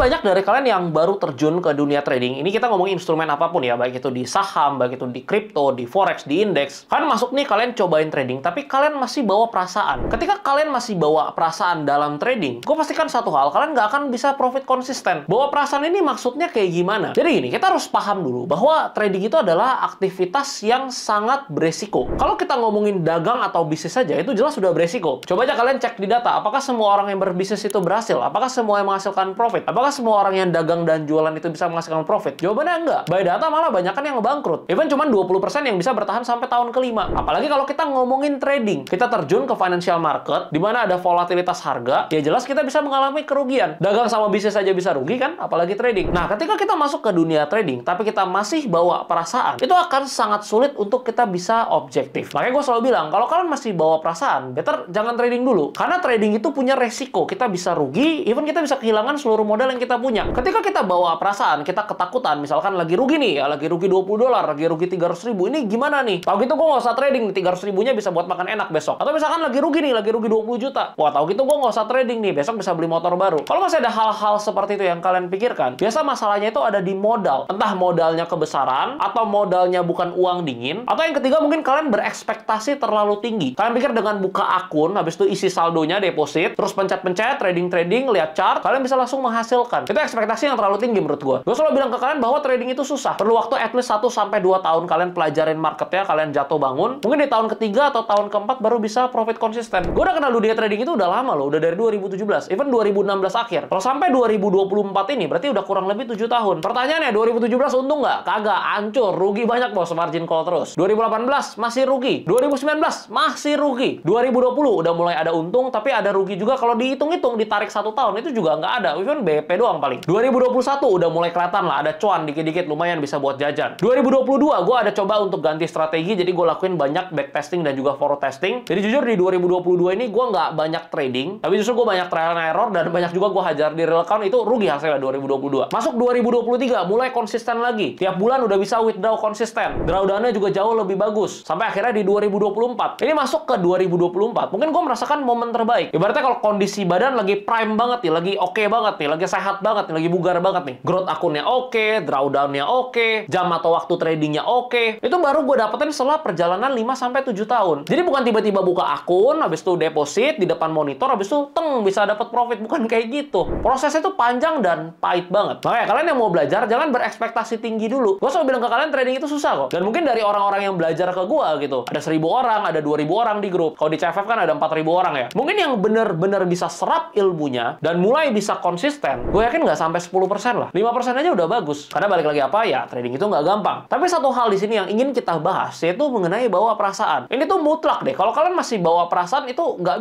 banyak dari kalian yang baru terjun ke dunia trading. Ini kita ngomongin instrumen apapun ya, baik itu di saham, baik itu di kripto, di forex, di indeks. Kalian masuk nih, kalian cobain trading, tapi kalian masih bawa perasaan. Ketika kalian masih bawa perasaan dalam trading, gue pastikan satu hal, kalian nggak akan bisa profit konsisten. Bawa perasaan ini maksudnya kayak gimana? Jadi gini, kita harus paham dulu bahwa trading itu adalah aktivitas yang sangat beresiko. Kalau kita ngomongin dagang atau bisnis saja, itu jelas sudah beresiko. Coba aja kalian cek di data, apakah semua orang yang berbisnis itu berhasil? Apakah semua yang menghasilkan profit? Apakah semua orang yang dagang dan jualan itu bisa menghasilkan profit? Jawabannya enggak. By data malah banyak kan yang bangkrut. Even cuma 20% yang bisa bertahan sampai tahun kelima. Apalagi kalau kita ngomongin trading. Kita terjun ke financial market, di mana ada volatilitas harga, ya jelas kita bisa mengalami kerugian. Dagang sama bisnis saja bisa rugi kan? Apalagi trading. Nah, ketika kita masuk ke dunia trading, tapi kita masih bawa perasaan, itu akan sangat sulit untuk kita bisa objektif. Makanya gue selalu bilang, kalau kalian masih bawa perasaan, better jangan trading dulu. Karena trading itu punya resiko. Kita bisa rugi, even kita bisa kehilangan seluruh modal yang kita punya. Ketika kita bawa perasaan, kita ketakutan, misalkan lagi rugi nih, ya lagi rugi $20, lagi rugi 300.000, ini gimana nih? Tahu gitu gue nggak usah trading, 300.000-nya bisa buat makan enak besok. Atau misalkan lagi rugi nih, lagi rugi 20 juta. Wah, tahu gitu gue nggak usah trading nih, besok bisa beli motor baru. Kalau masih ada hal-hal seperti itu yang kalian pikirkan, biasa masalahnya itu ada di modal. Entah modalnya kebesaran, atau modalnya bukan uang dingin, atau yang ketiga mungkin kalian berekspektasi terlalu tinggi. Kalian pikir dengan buka akun, habis itu isi saldonya, deposit, terus pencet-pencet, trading-trading, lihat chart, kalian bisa langsung menghasilkan. Itu ekspektasi yang terlalu tinggi menurut gue. Gue selalu bilang ke kalian bahwa trading itu susah. Perlu waktu at least 1-2 tahun kalian pelajarin marketnya, kalian jatuh bangun. Mungkin di tahun ketiga atau tahun keempat baru bisa profit konsisten. Gue udah kenal dunia trading itu udah lama loh, udah dari 2017, even 2016 akhir. Kalau sampai 2024 ini, berarti udah kurang lebih 7 tahun. Pertanyaannya, 2017 untung nggak? Kagak, hancur, rugi banyak bos, margin call terus. 2018 masih rugi, 2019 masih rugi, 2020 udah mulai ada untung, tapi ada rugi juga. Kalau dihitung-hitung, ditarik 1 tahun, itu juga nggak ada. Even BP doang paling. 2021 udah mulai kelihatan lah, ada cuan dikit-dikit, lumayan bisa buat jajan. 2022 gue ada coba untuk ganti strategi, jadi gue lakuin banyak backtesting dan juga forward testing. Jadi jujur di 2022 ini gue nggak banyak trading, tapi justru gue banyak trial and error, dan banyak juga gue hajar di real account, itu rugi hasilnya 2022. Masuk 2023, mulai konsisten lagi. Tiap bulan udah bisa withdraw konsisten. Drawdown-nya juga jauh lebih bagus. Sampai akhirnya di 2024. Ini masuk ke 2024. Mungkin gue merasakan momen terbaik. Ibaratnya kalau kondisi badan lagi prime banget nih, lagi oke banget nih, lagi sehat banget nih, lagi bugar banget nih. Growth akunnya oke, drawdown-nya oke, jam atau waktu tradingnya oke. Itu baru gue dapetin setelah perjalanan 5-7 tahun. Jadi bukan tiba-tiba buka akun, habis itu deposit di depan monitor, habis itu bisa dapat profit. Bukan kayak gitu. Prosesnya itu panjang dan pahit banget. Makanya kalian yang mau belajar, jangan berekspektasi tinggi dulu. Gue selalu bilang ke kalian, trading itu susah kok. Dan mungkin dari orang-orang yang belajar ke gue gitu, ada 1.000 orang, ada 2.000 orang di grup. Kalau di CFF kan ada 4.000 orang ya. Mungkin yang bener-bener bisa serap ilmunya dan mulai bisa konsisten, gue yakin nggak sampai 10% lah. 5% aja udah bagus. Karena balik lagi apa ya, trading itu nggak gampang. Tapi satu hal di sini yang ingin kita bahas, yaitu mengenai bawa perasaan. Ini tuh mutlak deh. Kalau kalian masih bawa perasaan, itu nggak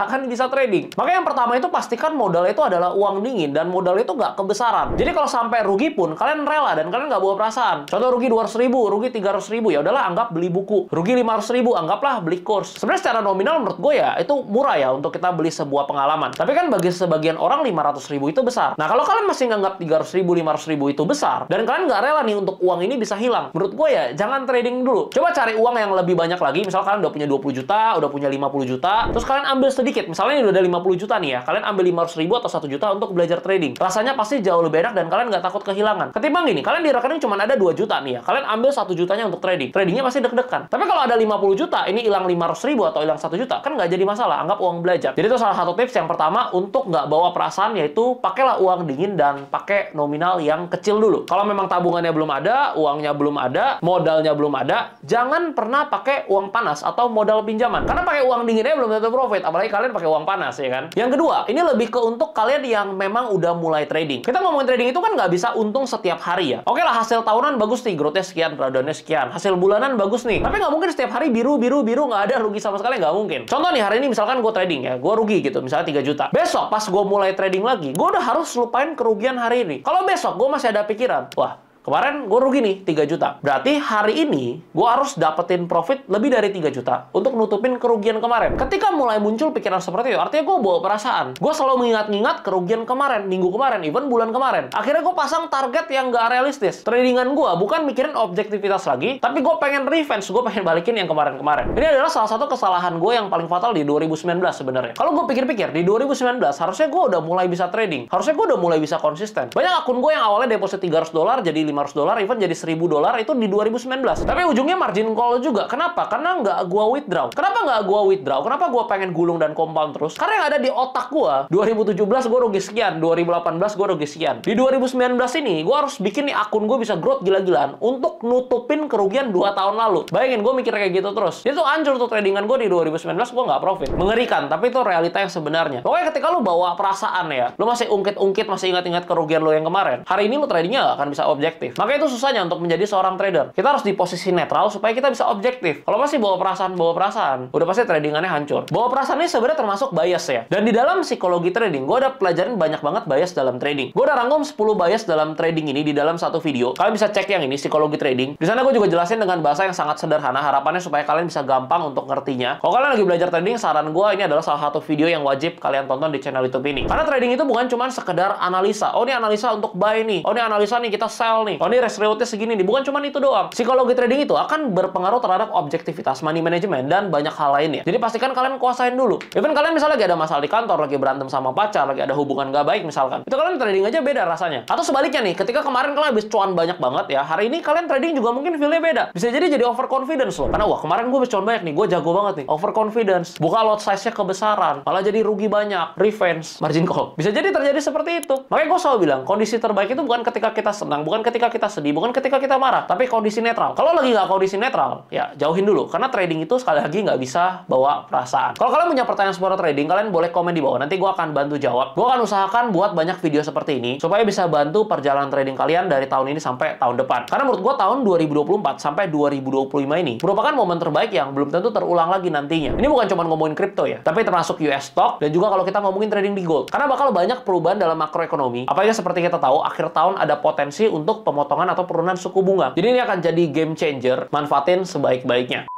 akan bisa trading. Makanya yang pertama itu pastikan modal itu adalah uang dingin dan modal itu nggak kebesaran. Jadi kalau sampai rugi pun, kalian rela dan kalian nggak bawa perasaan. Contoh rugi 200.000, rugi 300.000, ya udahlah anggap beli buku. Rugi 500.000, anggaplah beli course. Sebenarnya secara nominal menurut gue ya, itu murah ya untuk kita beli sebuah pengalaman. Tapi kan bagi sebagian orang 500.000 itu besar. Nah, kalau kalian masih nganggap 300.000, 500.000 itu besar, dan kalian nggak rela nih untuk uang ini bisa hilang, menurut gue ya, jangan trading dulu. Coba cari uang yang lebih banyak lagi. Misal kalian udah punya 20 juta, udah punya 50 juta, terus kalian ambil sedikit. Misalnya ini udah ada 50 juta nih ya, kalian ambil 500.000 atau 1 juta untuk belajar trading. Rasanya pasti jauh lebih enak dan kalian nggak takut kehilangan. Ketimbang gini, kalian di rekening cuma ada 2 juta nih ya, kalian ambil 1 jutanya untuk trading. Tradingnya pasti deg-degan. Tapi kalau ada 50 juta, ini hilang 500.000 atau hilang 1 juta, kan nggak jadi masalah. Anggap uang belajar. Jadi itu salah satu tips yang pertama untuk nggak bawa perasaan, yaitu pakailah uang dingin dan pakai nominal yang kecil dulu. Kalau memang tabungannya belum ada, uangnya belum ada, modalnya belum ada, jangan pernah pakai uang panas atau modal pinjaman. Karena pakai uang dinginnya belum tentu profit, apalagi kalian pakai uang panas ya kan. Yang kedua, ini lebih ke untuk kalian yang memang udah mulai trading. Kita ngomongin trading itu kan nggak bisa untung setiap hari ya. Oke lah, hasil tahunan bagus nih, growth-nya sekian, drawdown-nya sekian. Hasil bulanan bagus nih. Tapi nggak mungkin setiap hari biru, nggak ada rugi sama sekali, nggak mungkin. Contoh nih, hari ini misalkan gue trading ya, gue rugi gitu, misalnya 3 juta. Besok pas gue mulai trading lagi, gue udah harus lupain kerugian hari ini. Kalau besok gue masih ada pikiran, wah, Kemarin gue rugi nih 3 juta. Berarti hari ini gue harus dapetin profit lebih dari 3 juta untuk nutupin kerugian kemarin. Ketika mulai muncul pikiran seperti itu, artinya gue bawa perasaan. Gue selalu mengingat-ingat kerugian kemarin, minggu kemarin, even bulan kemarin. Akhirnya gue pasang target yang gak realistis. Tradingan gue bukan mikirin objektivitas lagi, tapi gue pengen revenge, gue pengen balikin yang kemarin-kemarin. Ini adalah salah satu kesalahan gue yang paling fatal di 2019 sebenarnya. Kalau gue pikir-pikir, di 2019 harusnya gue udah mulai bisa trading. Harusnya gue udah mulai bisa konsisten. Banyak akun gue yang awalnya deposit $300 jadi $500, even jadi $1.000 itu di 2019. Tapi ujungnya margin call juga. Kenapa? Karena nggak gue withdraw. Kenapa nggak gue withdraw? Kenapa gue pengen gulung dan compound terus? Karena yang ada di otak gue, 2017 gue rugi sekian, 2018 gue rugi sekian. Di 2019 ini, gue harus bikin nih akun gue bisa growth gila-gilaan untuk nutupin kerugian 2 tahun lalu. Bayangin, gue mikir kayak gitu terus. Itu hancur tuh tradingan gue di 2019, gue nggak profit. Mengerikan, tapi itu realita yang sebenarnya. Pokoknya ketika lu bawa perasaan ya, lu masih ungkit-ungkit, masih ingat-ingat kerugian lu yang kemarin, hari ini lu tradingnya nggak akan bisa objektif. Makanya itu susahnya untuk menjadi seorang trader. Kita harus di posisi netral supaya kita bisa objektif. Kalau masih bawa perasaan, udah pasti tradingannya hancur. Bawa perasaan ini sebenarnya termasuk bias ya. Dan di dalam psikologi trading, gue udah pelajarin banyak banget bias dalam trading. Gue udah rangkum 10 bias dalam trading ini di dalam satu video. Kalian bisa cek yang ini, psikologi trading. Di sana gue juga jelasin dengan bahasa yang sangat sederhana, harapannya supaya kalian bisa gampang untuk ngertinya. Kalau kalian lagi belajar trading, saran gue ini adalah salah satu video yang wajib kalian tonton di channel YouTube ini. Karena trading itu bukan cuma sekedar analisa. Oh, ini analisa untuk buy nih. Oh, ini analisa nih kita sell nih. Oh, ini risk rewardnya segini nih. Bukan cuma itu doang. Psikologi trading itu akan berpengaruh terhadap objektivitas, money management, dan banyak hal lainnya. Jadi pastikan kalian kuasain dulu. Even kalian misalnya lagi ada masalah di kantor, lagi berantem sama pacar, lagi ada hubungan gak baik misalkan. Itu kalian trading aja beda rasanya. Atau sebaliknya nih, ketika kemarin kalian habis cuan banyak banget ya, hari ini kalian trading juga mungkin feel-nya beda. Bisa jadi overconfidence loh. Karena wah, kemarin gue habis cuan banyak nih, gue jago banget nih. Overconfidence. Buka lot size-nya kebesaran. Malah jadi rugi banyak. Revenge. Margin call. Bisa jadi terjadi seperti itu. Makanya gue selalu bilang, kondisi terbaik itu bukan ketika kita senang, bukan ketika kita sedih, bukan ketika kita marah, tapi kondisi netral. Kalau lagi nggak kondisi netral, ya jauhin dulu. Karena trading itu sekali lagi nggak bisa bawa perasaan. Kalau kalian punya pertanyaan seputar trading, kalian boleh komen di bawah. Nanti gue akan bantu jawab. Gue akan usahakan buat banyak video seperti ini, supaya bisa bantu perjalanan trading kalian dari tahun ini sampai tahun depan. Karena menurut gue tahun 2024 sampai 2025 ini merupakan momen terbaik yang belum tentu terulang lagi nantinya. Ini bukan cuma ngomongin kripto ya, tapi termasuk US stock dan juga kalau kita ngomongin trading di gold. Karena bakal banyak perubahan dalam makroekonomi. Apalagi seperti kita tahu, akhir tahun ada potensi untuk pemotongan atau penurunan suku bunga. Jadi ini akan jadi game changer. Manfaatin sebaik-baiknya.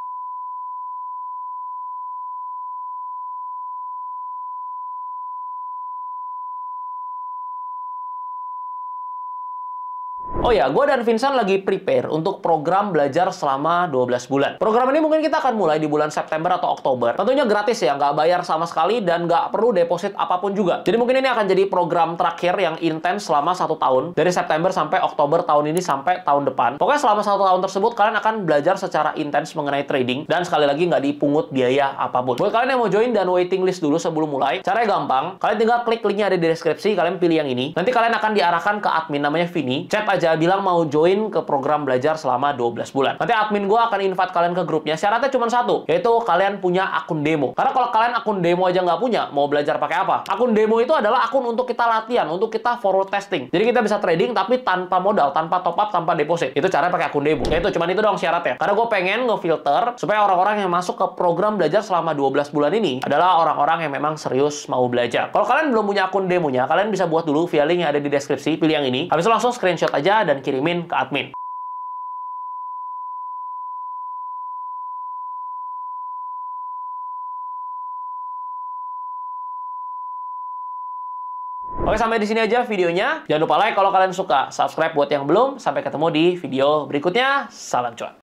Oh ya, gue dan Vincent lagi prepare untuk program belajar selama 12 bulan. Program ini mungkin kita akan mulai di bulan September atau Oktober. Tentunya gratis ya, nggak bayar sama sekali dan nggak perlu deposit apapun juga. Jadi mungkin ini akan jadi program terakhir yang intens selama 1 tahun. Dari September sampai Oktober tahun ini sampai tahun depan. Pokoknya selama 1 tahun tersebut, kalian akan belajar secara intens mengenai trading. Dan sekali lagi nggak dipungut biaya apapun. Buat kalian yang mau join dan waiting list dulu sebelum mulai, caranya gampang. Kalian tinggal klik linknya ada di deskripsi, kalian pilih yang ini. Nanti kalian akan diarahkan ke admin namanya Vini. Chat aja bilang mau join ke program belajar selama 12 bulan. Nanti admin gue akan invite kalian ke grupnya. Syaratnya cuma satu, yaitu kalian punya akun demo. Karena kalau kalian akun demo aja nggak punya, mau belajar pakai apa? Akun demo itu adalah akun untuk kita latihan, untuk kita forward testing. Jadi kita bisa trading tapi tanpa modal, tanpa top up, tanpa deposit. Itu caranya pakai akun demo. Yaitu cuma itu dong syaratnya. Karena gue pengen ngefilter supaya orang-orang yang masuk ke program belajar selama 12 bulan ini adalah orang-orang yang memang serius mau belajar. Kalau kalian belum punya akun demonya, kalian bisa buat dulu via link yang ada di deskripsi, pilih yang ini. Habis itu langsung screenshot aja dan kirimin ke admin. Oke, sampai di sini aja videonya. Jangan lupa like kalau kalian suka, subscribe buat yang belum. Sampai ketemu di video berikutnya. Salam cuan.